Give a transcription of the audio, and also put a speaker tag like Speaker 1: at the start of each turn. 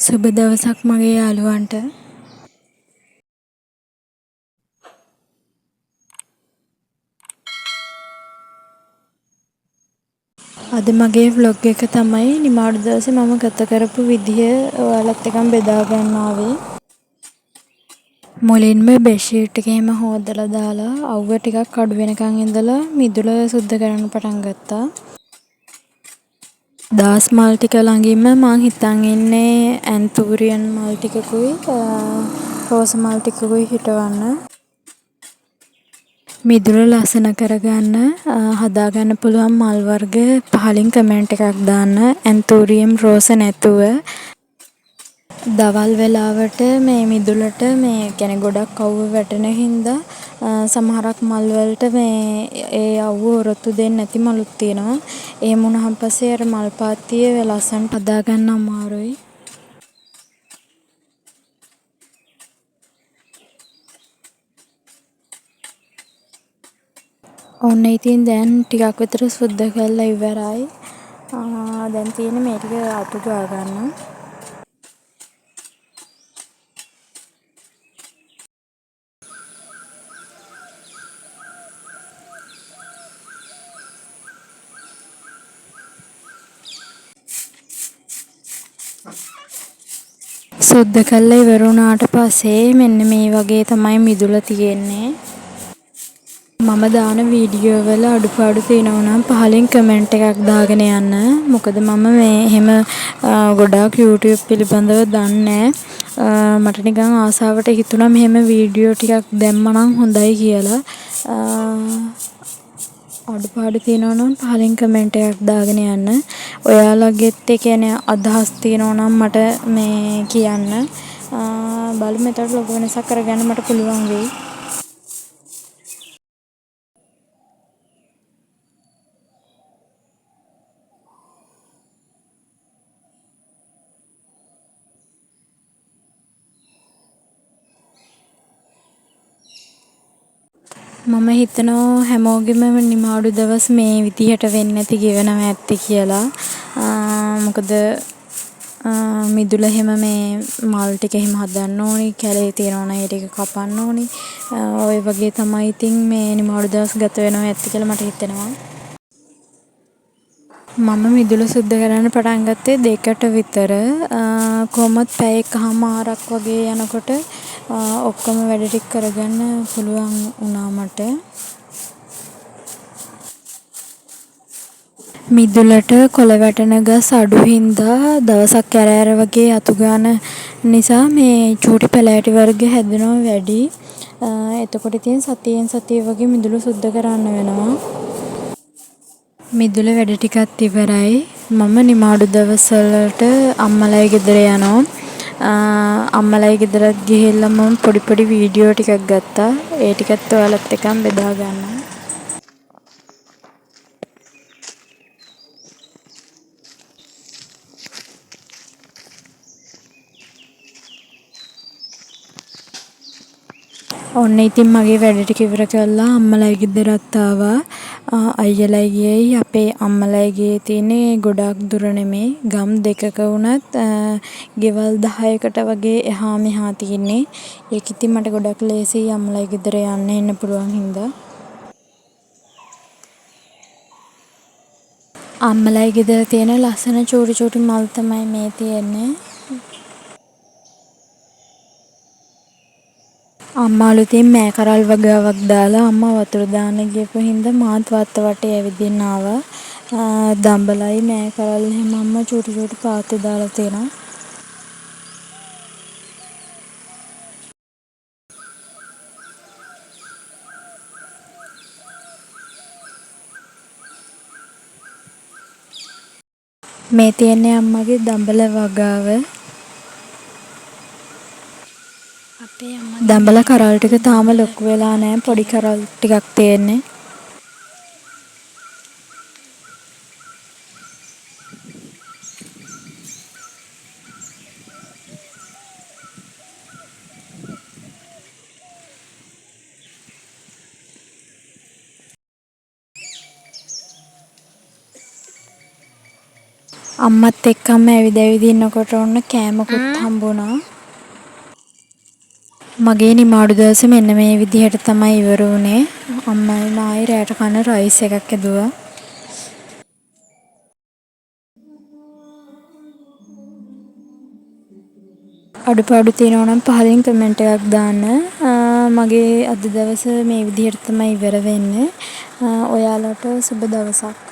Speaker 1: සුබ දවසක් මගේ යාළුවන්ට. අද මගේ vlog එක තමයි නිමාඩු දවසේ මම ගත කරපු විදිහ ඔයාලත් එක්කම බෙදා ගන්න ආවේ. මුලින්ම බෙඩ්ෂීට් එක එහෙම හොදලා දාලා අවුව ටිකක් අඩු වෙනකන් ඉඳලා මිදුල සුද්ධ කරන්න පටන් ගත්තා. දාස් මල් ටික ළඟින්ම මං හිතන් ඉන්නේ ඇන්තූරියන් මල් ටිකකුයි රෝස මල් ටිකකුයි හිටවන්න. මිදුල ලස්සන කරගන්න හදාගන්න පුළුවන් මල් වර්ග පහලින් කමෙන්ට් එකක් දාන්න ඇන්තූරියම් රෝස නැතුව. දවල් වෙලාවට මේ මිදුලට මේ කියන්නේ ගොඩක් අවුව වැටෙන හින්දා සමහරක් මල් වලට මේ ඒ අවුව ඔරොත්තු දෙන්නේ නැති මලුත් තියෙනවා. එහෙම වුණාන් පස්සේ අර මල් පාත්තිය ලස්සනට හදාගන්න අමාරුයි. ඔන්න ඉතින් දැන් ටිකක් විතර සුද්ධ කරලා ඉවරයි. දැන් තියෙන්නේ මේ ටික අතු ගා ගන්න. සුද්ධ කරලා ඉවර වුණාට පස්සේ මෙන්න මේ වගේ තමයි මිදුල තියෙන්නේ. මම දාන වීඩියෝ වල අඩුපාඩු තියෙනවා නම් පහලින් කමෙන්ට් එකක් දාගෙන යන්න. මොකද මම මේ එහෙම ගොඩාක් YouTube පිළිබඳව දන්නේ මට නිකන් ආසාවට හිතුණා මෙහෙම වීඩියෝ ටිකක් දැම්මනම් හොඳයි කියලා. අඩුපාඩු තියෙනවා නම් පහලින් කමෙන්ට් එකක් දාගෙන යන්න. ඔයාලගෙත් ඒ කියන්නේ අදහස් තියෙනවා නම් මට මේ කියන්න. බලමු එතකොට ලොකු වෙනසක් කරගන්න මට පුළුවන් වෙයි. මම හිතනවා හැමෝගෙම නිමාඩු දවස් මේ විදිහට වෙන්නේ නැති ගෙවනවා ඇති කියලා. මොකද මිදුල එහෙම මේ මල් ටික එහෙම හදන්න ඕනි, කැලේ තියෙනවා නම් ඒ ටික කපන්න ඕනි. ඔය වගේ තමයි ඉතින් මේ නිමාඩු දවස් ගත වෙනවා ඇති කියලා මට හිතෙනවා. මම මිදුල සුද්ධ කරන්න පටන් ගත්තේ 2ට විතර. කොහොමත් පැය එකහමාරක් වගේ යනකොට ඔක්කොම වැඩ ටික කරගන්න පුළුවන් වුණා මට. මිදුලට කොළ වැටෙන ගස් අඩු හින්දා දවසක් ඇර ඇර වගේ අතු ගන්න නිසා මේ චූටි පැලෑටි වර්ග හැදෙනවා වැඩි. එතකොට ඉතින් සතියෙන් සතිය වගේ මිදුල සුද්ධ කරන්න වෙනවා. මිදුල වැඩ ටිකත් ඉවරයි. මම නිමාඩු දවස්වලට අම්මලයි ගෙදර යනවා. අම්මලයි ගෙදරත් ගිහිල්ලා මම පොඩි පොඩි වීඩියෝ ටිකක් ගත්තා. ඒ ටිකත් ඔයාලත් එක්කම බෙදා ගන්නවා. ඔන්න ඉතින් මගේ වැඩ ටික ඉවර කරලා අම්මලයි ගෙදරත් ආවා. අයියලයි ගියයි අපේ අම්මලයි ගේ තියෙන්නේ ගොඩාක් දුර නෙමෙයි. ගම් දෙකක වුණත් ගෙවල් 10කට වගේ එහා මෙහා තියෙන්නේ. ඒක ඉතින් මට ගොඩක් ලේසියි අම්මලයි ගෙදර යන්න එන්න පුළුවන් හින්දා. අම්මලයි ගෙදර තියෙන ලස්සන චූටි චූටි මල් තමයි මේ තියෙන්නේ. අම්මා අලුතින් මෑ කරල් වගාවක් දාලා අම්මා වතුර දාන්න ගියපු හින්දා මාත් වත්ත වටේ ඇවිදින්න ආවා. දම්බලයි මෑ කරල් එහෙම අම්මා චූටි චූටි පාත්තු දාලා තියෙනවා. මේ තියෙන්නේ අම්මගේ දම්බල වගාව. දම්බල කරල් ටික තාම ලොකු වෙලා නැහැ. පොඩි කරල් ටිකක් තියෙන්නේ. අම්මත් එක්කම ඇවිද ඉන්නකොට ඔන්න කෑමකුත් හම්බුණා. මගේ නිමාඩු දවස මෙන්න මේ විදිහට තමයි ඉවර වුණේ. අම්මයි මායි රෑට කන රයිස් එකක් ඇදුවා. අඩුපාඩු තියෙනවා නම් පහලින් කමෙන්ට් එකක් දාන්න. මගේ අද දවස මේ විදිහට තමයි ඉවර වෙන්නේ. ඔයාලට සුබ දවසක්.